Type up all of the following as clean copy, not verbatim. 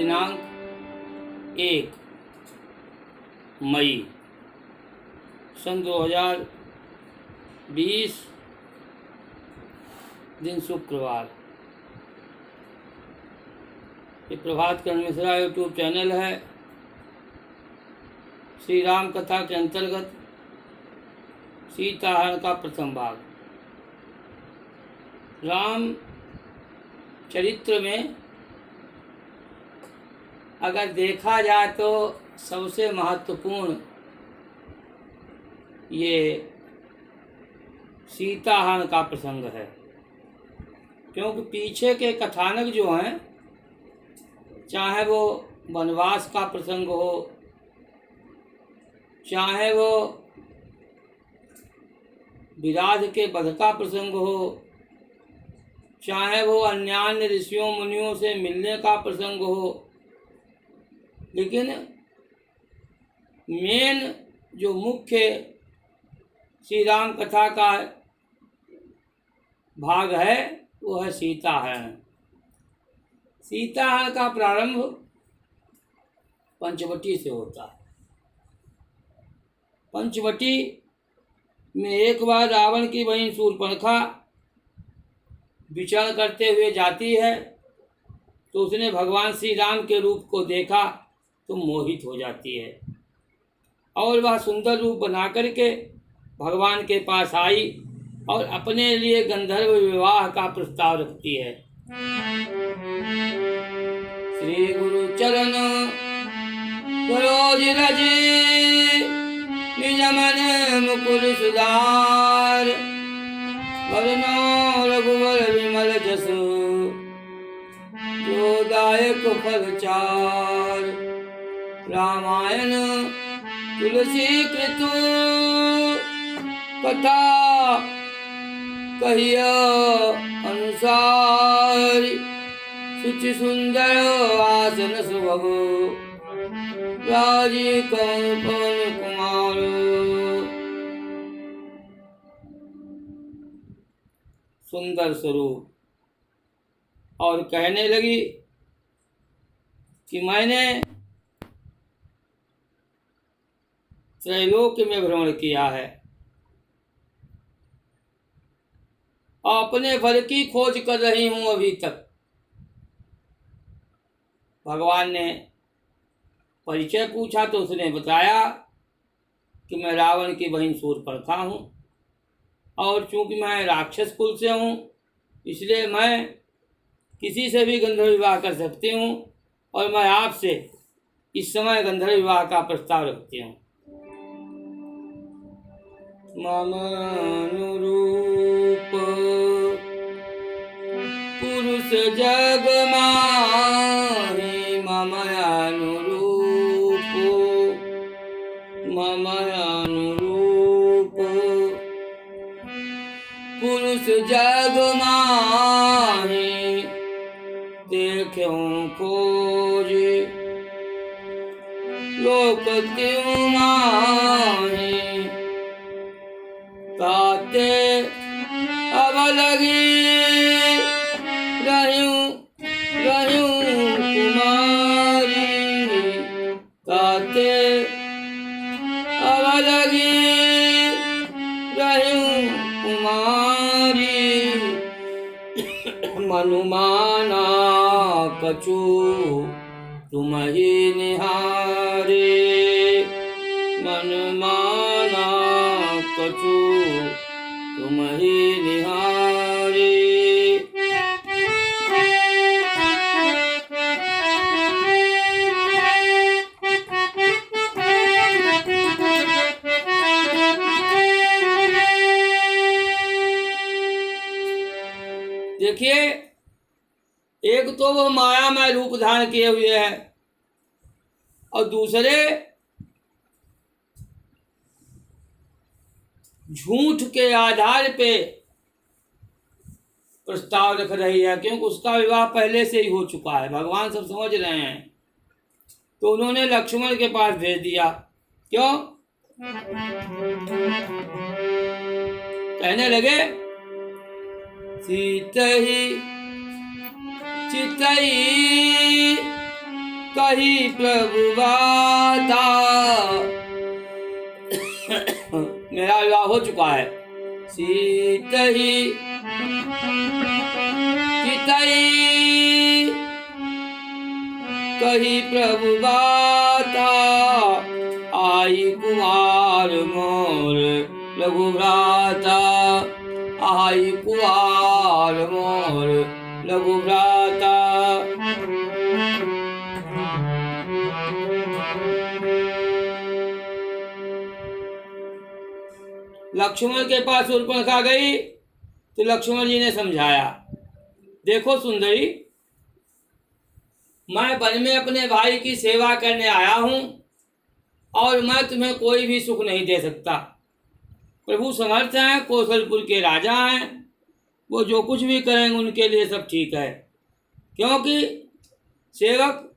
दिनांक 1 मई सन 2020, दिन शुक्रवार। ये प्रभात करण मिश्रा यूट्यूब चैनल है। श्री राम कथा के अंतर्गत सीताहरण का प्रथम भाग। राम चरित्र में अगर देखा जाए तो सबसे महत्वपूर्ण ये सीताहरण का प्रसंग है, क्योंकि पीछे के कथानक जो हैं, चाहे वो वनवास का प्रसंग हो, चाहे वो विराध के वध का प्रसंग हो, चाहे वो अन्यान्य ऋषियों मुनियों से मिलने का प्रसंग हो, लेकिन मेन जो मुख्य श्री राम कथा का भाग है वो है सीताहरण। सीताहरण का प्रारंभ पंचवटी से होता है। पंचवटी में एक बार रावण की बहन शूर्पणखा विचरण करते हुए जाती है, तो उसने भगवान श्री राम के रूप को देखा तो मोहित हो जाती है और वह सुंदर रूप बना करके भगवान के पास आई और अपने लिए गंधर्व विवाह का प्रस्ताव रखती है। श्री गुरु चरण सरोज रज निज मन मुकुर सुधार, वरनो रघुवर विमल जसु जो दायक फल चार। रामायण तुलसी कृतु कथा कहिय अनुसार, सुचि सुंदर आसन सुभग राजी पवन कुमार। सुंदर स्वरूप। और कहने लगी कि मैंने त्रैलोक्य में भ्रमण किया है और अपने फल की खोज कर रही हूं अभी तक। भगवान ने परिचय पूछा तो उसने बताया कि मैं रावण की बहन शूर्पणखा हूं और चूंकि मैं राक्षस कुल से हूं, इसलिए मैं किसी से भी गंधर्व विवाह कर सकती हूं और मैं आपसे इस समय गंधर्व विवाह का प्रस्ताव रखती हूं। मम अनुरूप पुरुष जग माहि, मम अनुरूप, मम अनुरूप पुरुष जग माहि, देखूं खोज लोक क्यों माहि। ताते अब लगी रहूं कुमारी, ताते अब लगी रहूं कुमारी। मनुमाना कछु तुम ही निहारे, मनमाना कछु तुम ही निहारे। देखिए, एक तो वो माया में रूप धारण किए हुए है और दूसरे झूठ के आधार पे प्रस्ताव रख रही है, क्योंकि उसका विवाह पहले से ही हो चुका है। भगवान सब समझ रहे हैं, तो उन्होंने लक्ष्मण के पास भेज दिया। क्यों? कहने लगे सीतहि चितई कही प्रभु बाता। मेरा विवाह हो चुका है। सीतही चितई कही प्रभु बाता। आई कुमार मोर लघु भ्राता। आई कुमार मोर लघु भ्राता। लक्ष्मण के पास शूर्पणखा गई तो लक्ष्मण जी ने समझाया, देखो सुंदरी, मैं वन में अपने भाई की सेवा करने आया हूं और मैं तुम्हें कोई भी सुख नहीं दे सकता। प्रभु समर्थ हैं, कौशलपुर के राजा हैं, वो जो कुछ भी करेंगे उनके लिए सब ठीक है। क्योंकि सेवक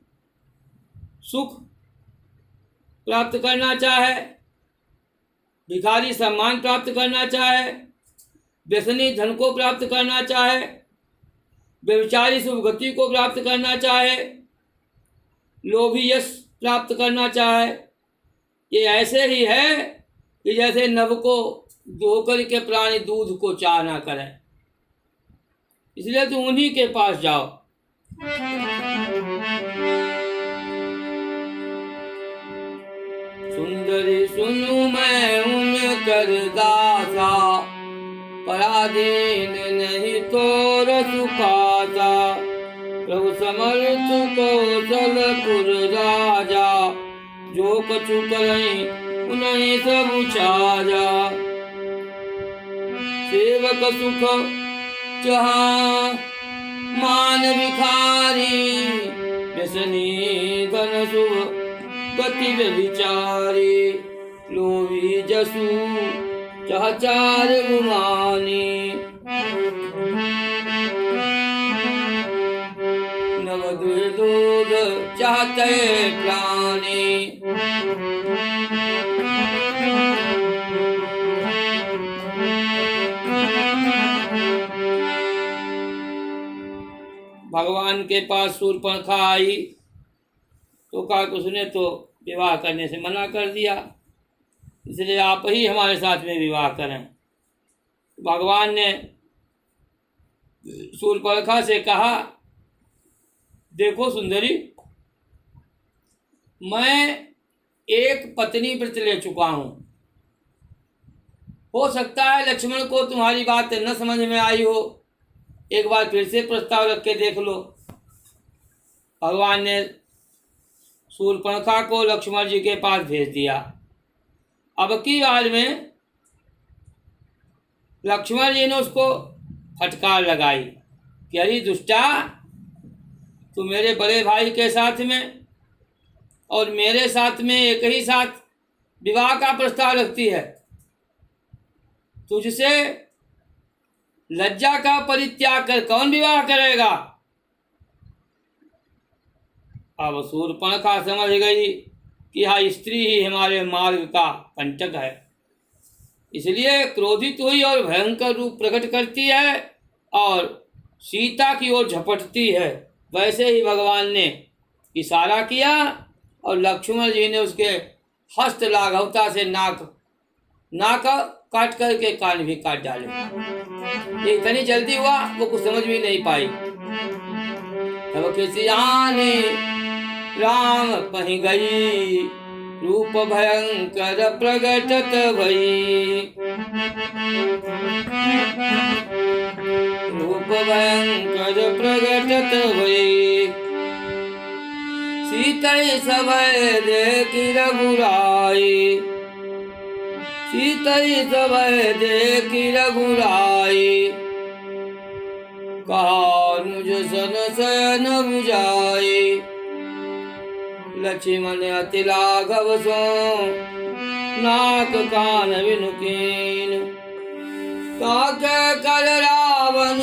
सुख प्राप्त करना चाहे, भिखारी सम्मान प्राप्त करना चाहे, व्यसनी धन को प्राप्त करना चाहे, व्यभिचारी शुभ गति को प्राप्त करना चाहे, लोभी यश प्राप्त करना चाहे, ये ऐसे ही है कि जैसे नभ को धोकर के प्राणी दूध को चाह ना करें। इसलिए तुम उन्हीं के पास जाओ। सुंदरी सुनु मैं उनकर दासा। पराधीन नहीं तोर सुखाता। प्रभु समर्थ कौशलपुर राजा। जो कछु करई उन्हीं सब छाजा। सेवक सुख जहाँ मान भिखारी। व्यसनी धन शुभ गति व्यभिचारी। लोभी जसु चाचार गुमानी। नव दूध चाहते प्राणी। भगवान के पास शूर्पणखा आई तो कहा कि उसने तो विवाह करने से मना कर दिया, इसलिए आप ही हमारे साथ में विवाह करें। भगवान ने शूर्पणखा से कहा, देखो सुंदरी, मैं एक पत्नी व्रत ले चुका हूं। हो सकता है लक्ष्मण को तुम्हारी बात न समझ में आई हो, एक बार फिर से प्रस्ताव रख के देख लो। भगवान ने शूर्पणखा को लक्ष्मण जी के पास भेज दिया। अब की बार में लक्ष्मण जी ने उसको फटकार लगाई कि अरे दुष्टा, तू मेरे बड़े भाई के साथ में और मेरे साथ में एक ही साथ विवाह का प्रस्ताव रखती है। तुझसे लज्जा का परित्याग कर कौन विवाह करेगा। अब शूर्पणखा समझ गई कि यह स्त्री ही हमारे मार्ग का कंटक है, इसलिए क्रोधित हुई और भयंकर रूप प्रकट करती है और सीता की ओर झपटती है। वैसे ही भगवान ने इशारा किया और लक्ष्मण जी ने उसके हस्त लाघवता से नाक काट करके कान भी काट डाले। ये इतनी जल्दी हुआ वो कुछ समझ भी नहीं पाई। तब किसी आने राम पही गई। रूप भयंकर प्रगटत भई। रूप भयंकर प्रगटत भई। सीतई सभय देखी रघुराई। सीतई सभय देखी रघुराई। कहा मुझ सन शयन बुझाई। लक्ष्मण अति लाघव सो नाक कान बिनु कीन। ताके कर रावण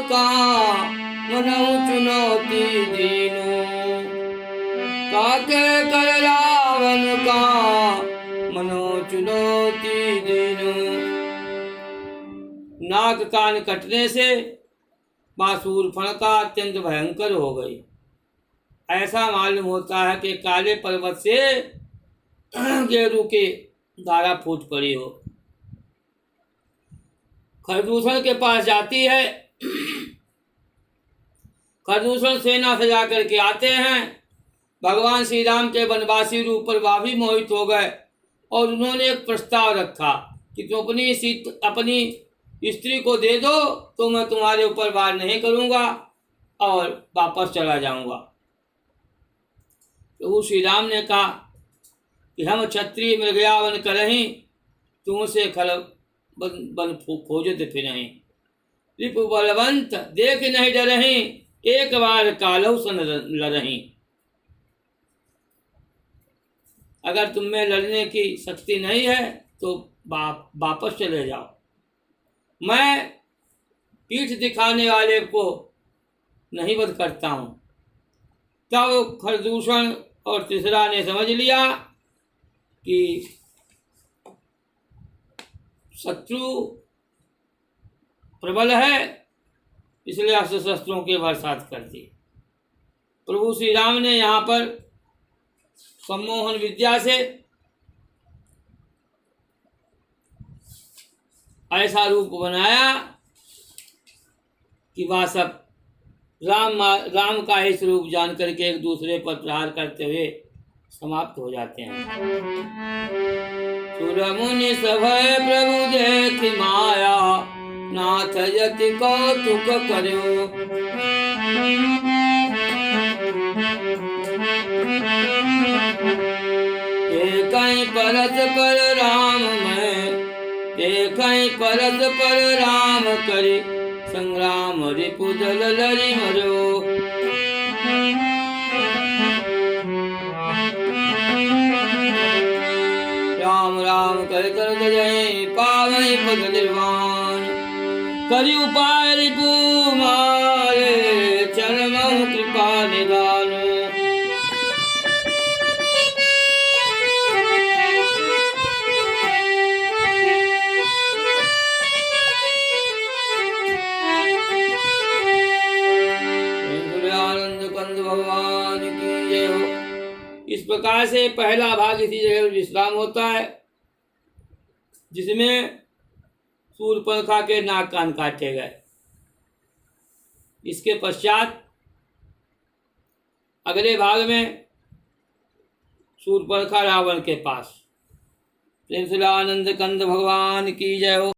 का मनहु चुनौती दीनु। ताके कर रावण का मनहु चुनौती दीनु। नाक कान कटने से शूर्पणखा अत्यंत भयंकर हो गई। ऐसा मालूम होता है कि काले पर्वत से गेरू की धारा फूट पड़ी हो। खरदूषण के पास जाती है। खरदूषण सेना सजा करके आते हैं। भगवान श्री राम के वनवासी रूप पर वह भी मोहित हो गए और उन्होंने एक प्रस्ताव रखा कि तुम अपनी स्त्री को दे दो तो मैं तुम्हारे ऊपर वार नहीं करूंगा और वापस चला जाऊंगा। तो श्री राम ने कहा कि हम क्षत्रिय मृगयावन करहीं, तुमसे खल बन खोजत फिरहीं, रिपु बलवंत देख नहीं डरहीं, एक बार कालौ सन लड़हीं। अगर तुम में लड़ने की शक्ति नहीं है तो वापस चले जाओ। मैं पीठ दिखाने वाले को नहीं वध करता हूं। तब खरदूषण और तीसरा ने समझ लिया कि शत्रु प्रबल है, इसलिए अस्त्र शस्त्रों के बरसात कर दी। प्रभु श्री राम ने यहाँ पर सम्मोहन विद्या से ऐसा रूप बनाया कि वह सब राम का ही स्वरूप जान करके एक दूसरे पर प्रहार करते हुए समाप्त हो जाते हैं। सुर मुनि सभय प्रभु देख माया, नाथ यति कौतुक करो। देखै परत पर राम मैं, देखै परत पर राम करे, संग्राम रिपु दल लरि मरो। राम राम कर जय पावै पद निर्वाण, करि उपाय रिपु मारे, चरणौ कृपा निधान। भगवान की जय हो। इस प्रकार से पहला भाग इसी जगह विश्राम होता है, जिसमें शूर्पणखा के नाक कान काटे गए। इसके पश्चात अगले भाग में शूर्पणखा रावण के पास। प्रेम से आनंद कंद भगवान की जय हो।